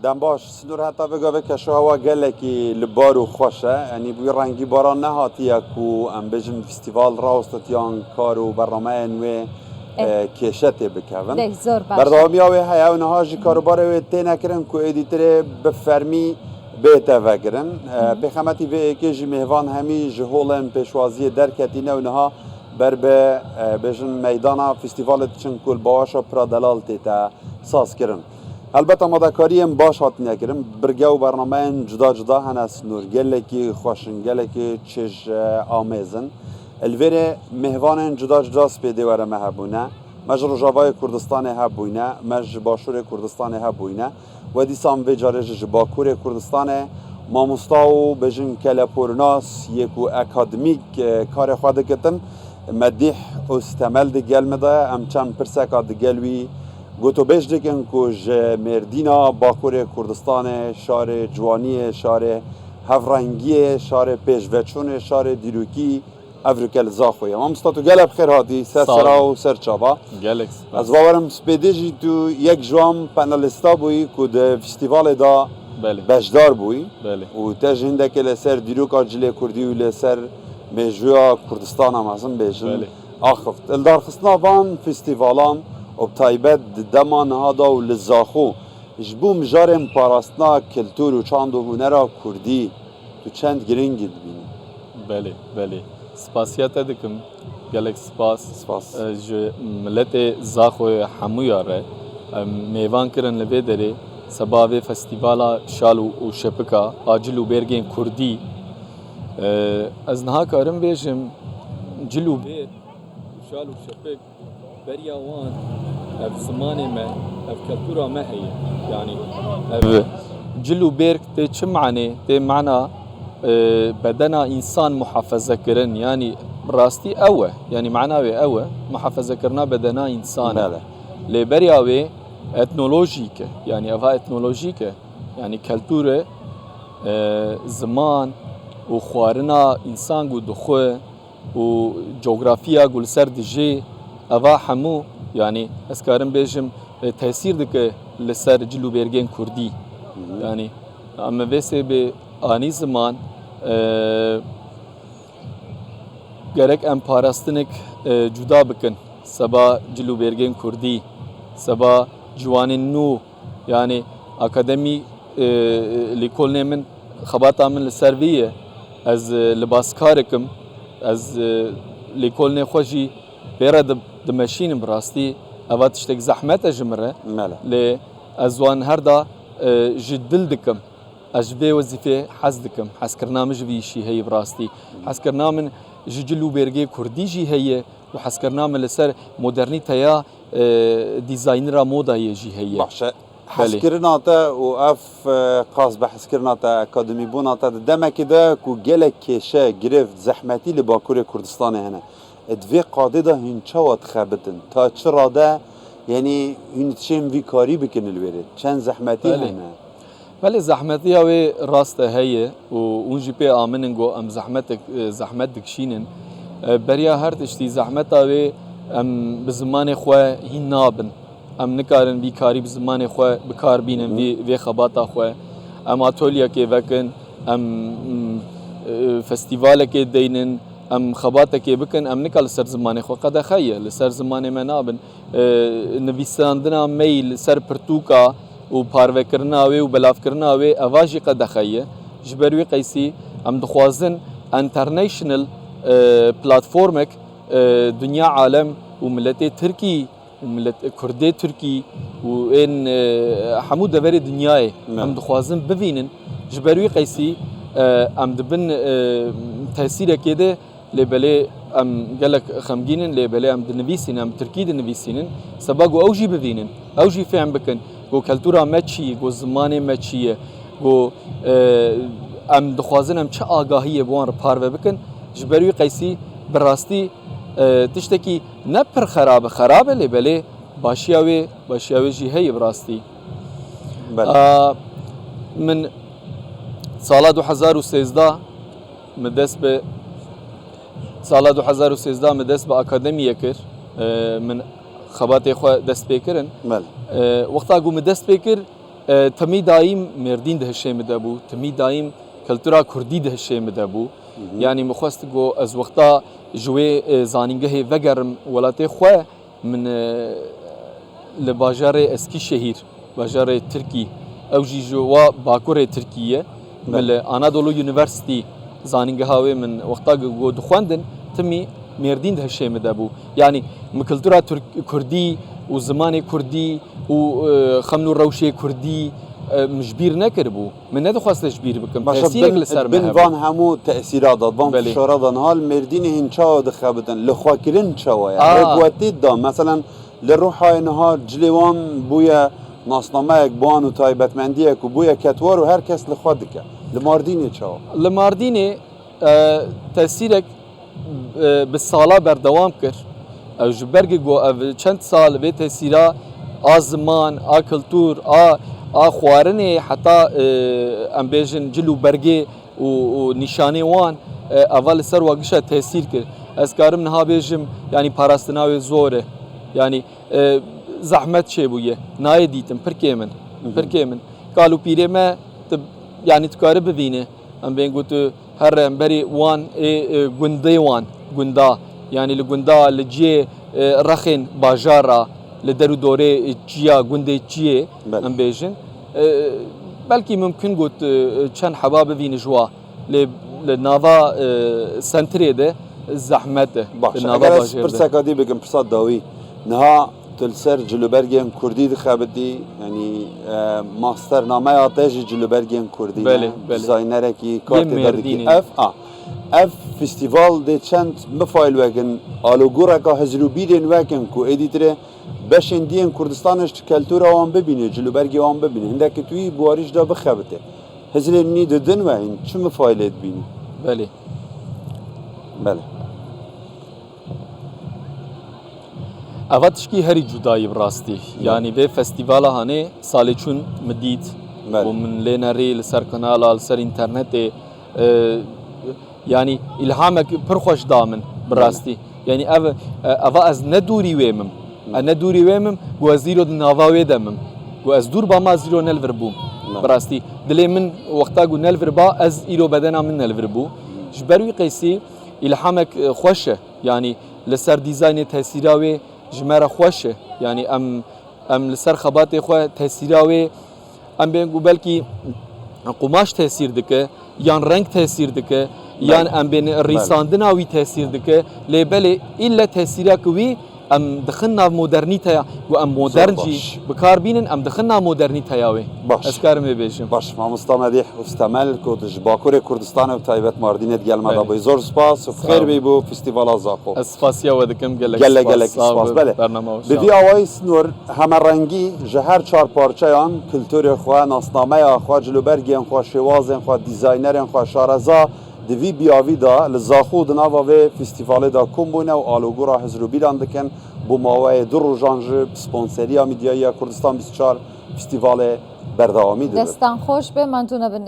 دم باش سنور حتی بگه که شو هوا گلکی لبار و خوشه یعنی بوی رنگی باران نهاتیه کو ام بجن فستیوال راستتیان کار و برنامه نوی کشته بکن بردامی آوی هیا و نهاجی کاروبار و تینه کرن کو ادیتر بفرمی بیته وگرن بخمتی به اکیجی مهوان همی جهولن پیشوازی درکتینه و نها بر به بجن میدان فستیوال چن کل باشا پرادلال تیتا ساز کرن البته مدکاریم باش هات نکردم برگه و برنامه جدا هناس نور گله کی خوشن گله کی چش آمیزن الوره مهوان جدا سپیده وره مهبونه مج رجاوای کردستان هبونه مج باشور کردستان هبونه و دیسام و جارج باکور کردستان ماموستاو بجن کلپورناس یکو اکادمیک کار خواده کتن مدیح استمل دی گل مده ام چند پرسکا دی گلوی گوتو بیش دیگن کج مردینا باکور کردستان شار جوانی شار هفرنگی شار پیشوچون شار دیروکی افریقل زاخوی ما مستاتو گلب خیر هاتی سرا و سرچابا گلکس از واورم سپیدیجی تو یک جوام پنالیستا بوی کد فستیوال دا بشدار بوی و تجهنده که لسر دیروکا جلی کردی و لسر مجویا کردستان هم ازم بیشن آخفت الدار خصنا وان فستیوالان و بتایبت دمان هادا و لزاخو جبو مجارم پاراستنا کلتور و چاند و هنرا کردی تو چند گرنگ بینی بله سپاسیت دکم گلک سپاس ملت زاخو حمویا ره میوان کرن لبه داره سباوی فستیوالا شال و شپکا آجلو برگین کردی از نها کارم بیشم جلو بیر شال و شپک بريا وان اف زماني ما اف كالتورا ما هي يعني اف جلو بيرك تي معني تي معنى بدنا انسان محافظه كرن يعني راستي اوه يعني معناوي اوه محافظه كرنا بدنا انسان لي برياوي اتنولوجيك يعني افا اتنولوجيك يعني كالتوره زمان وخوارنا انسان قد خو وجغرافيا قل سر دجي اوا همو يعني اسكارم بيجم تاثير دك لسر جلو بيرگين كردي يعني اما ويسه به اني زمان gerek em parastinik cuda bikin seba cilu bergen Kurdi seba ciwanên nû yani akademî lêkolê min xebata min li ser vê ye ez libaskarek im ez lêkolê xwe jî pêre dimeşînim bi rastî eva tiştek zehmet e ji min re lê ez wan her da ji dil dikim ez ji vê wezîfê hez dikim hezkirina min ji vî îşî heye bi rastî hezkirina min ji cil û bergê Kurdî jî heye û hezkirina min li ser modernîteya dîzaynera modayê jî heye حسکرنا تا و اف قاس به حسکرنا تا اکادمی بونا تا دمکی ده کو گله کشه گرفت زحمتی لباکور کردستان هنه ادوی قاده ده هنچه وات خبتن تا چرا ده یعنی هنچه وی کاری بکن الویره چند زحمتی هنه ولی زحمتی هاوی راست هیه و اونجی پی آمنن گو ام زحمت دکشینن بریا هر تشتی زحمت هاوی ام بزمان خواه هین نابن ام نکارن وی کاری بزمان خو بکار بینن وی خباتا خو ام اتولیا کې وکن ام فستیوال کې دینن ام خباتا کې بکن ام نکال سر زمان خو قد خیه لسر زمان منابن نویساندنا میل سر پرتوکا او پارو کرنا وی او بلاف کرنا وی اواجی قد خیه جبروی قیسی ام دخوازن انټرنیشنل پلاتفورمک دنیا عالم و ملت ترکی وملت كردي تركي وإن حمود دبري دنياي هم دخوازن ببينن جبروي قيسي أم دبن تأثير كده لبلي أم قالك خمجينن لبلي أم دنبيسين أم تركي دنبيسين سباقو أوجي ببينن أوجي فهم بكن جو كالتورا ماتشي جو زمان ماتشي جو أم دخوازن أم چه آگاهی بوان رپار بكن جبروي قيسي براستي تشتكي نبر خرابه لبلي باشياوي جي هي براستي من سال 2013 مدس به سال 2013 مدس به اکادمیه کر من خباتي خو دست بكرن وقتا قوم دست بكر تمی دایم مردین ده هشم دبو تمی دایم کلتورا کردی ده هشم دبو یعنی مخواست گو از وقتا جوی زانینگه وگرم ولاتی خو من لباجار اسکی شهیر باجار ترکی او جی جوا باکور ترکیه مل آنادولو یونیورسیتی زانینگه هاوی من وقتا گو دخواندن تمی مردین ده هشم دبو یعنی مکلتورا کردی و زمان کردی و خمنو روشی کردی مجبیر نکربو من ندخواست تجبیر بکم تأثیر لسر بن وان همو تأثیرات داد وان فشارات داد حال مردین هنچا دخبتن لخواکرین چوا يعني رقوتي دا مثلا لروح های نهار جلیوان بویا ناسنامه یک بان و تایبتمندی یک و بویا کتوار و هر کس لخواد دکه لماردینه چوا لماردینه تأثیرک بالسالا بردوام کر او جبرگ گو او چند سال به تأثیرا آزمان کلتور خوارنه حتی ام بیجن جلو برگه و نشانه وان اول سر واقعش تأثیر کرد از کارم نها بیجم یعنی پاراستناوی زوره یعنی زحمت چه بویه نای دیتم پرکه من قالو پیره ما یعنی تکاره ببینه ام بین گوتو هر امبری وان گنده وان گندا يعني لجندا لجيه رخن باجارة لدرو دوري جيا جندي جيه ام بيجن بلكي ممكن قلت كان حباب فين جوا لنافا سنتري ده زحمته نافا باجر برسكادي بكم برصاد داوي نها تلسر جلوبرگين كردي دخابدي يعني ماستر نامه آتش جلوبرگين كردي ديزاينر كي كارت دادكي اف فستیوال ده چند مفایل وگن آلوگورا که هزرو بیرین وگن کو ادیتره بشن دین کردستانش کلتور آن ببینه جلوبرگی آن ببینه هنده که توی بواریش دا بخبته هزر نی ددن و این چه مفایلت بینی؟ بله اواتش کی هری جدایی براستی یعنی به فستیوال هانه سالی چون مدید و من لینری لسر کانال لسر اینترنت يعني الهامك برخوش دامن براستي يعني اوا از ندوري ويمم ندوري ويمم وزيرو نافا ويدمم واز دور با ما زيرو نلفربو براستي دلي من وقتا قو نلفربا از ايرو بدنا من نلفربو جبروي قيسي الهامك خوشه يعني لسر ديزاين تاثيراوي جمره خوشه يعني ام لسر خباتي خو تاثيراوي ام بينقو بلكي قماش تاثير دكه يان رنگ تاثير دكه یان ام بین ریساندنا وی تاثیر دکه لیبل الا تاثیرا کوی ام دخلنا مدرنیته و ام مدرنجی بکار بینن ام دخلنا مدرنیته یاوی اسکار می بیشم باش ما مستمدیح استعمال کودش باکور کردستان و تایبت ماردینت گل مدا بی زور سپاس و خیر بی بو فستیوال زاخو اسفاسیا و دکم گلک سپاس بله بدی آوایس نور همه رنگی جهر چهار پارچه آن کلتور خو ناسنامه خو جلوبرگی خو شواز خو دیزاینر خو شارزا دوی بیاوی دا لزاخو دناوا و فستیوال دا کمبونه و آلوگورا هزرو بیران دکن بو ماوای دو روزانج سپانسری میدیایی کردستان 24 فستیوال برداوامی داره. دستان خوش به من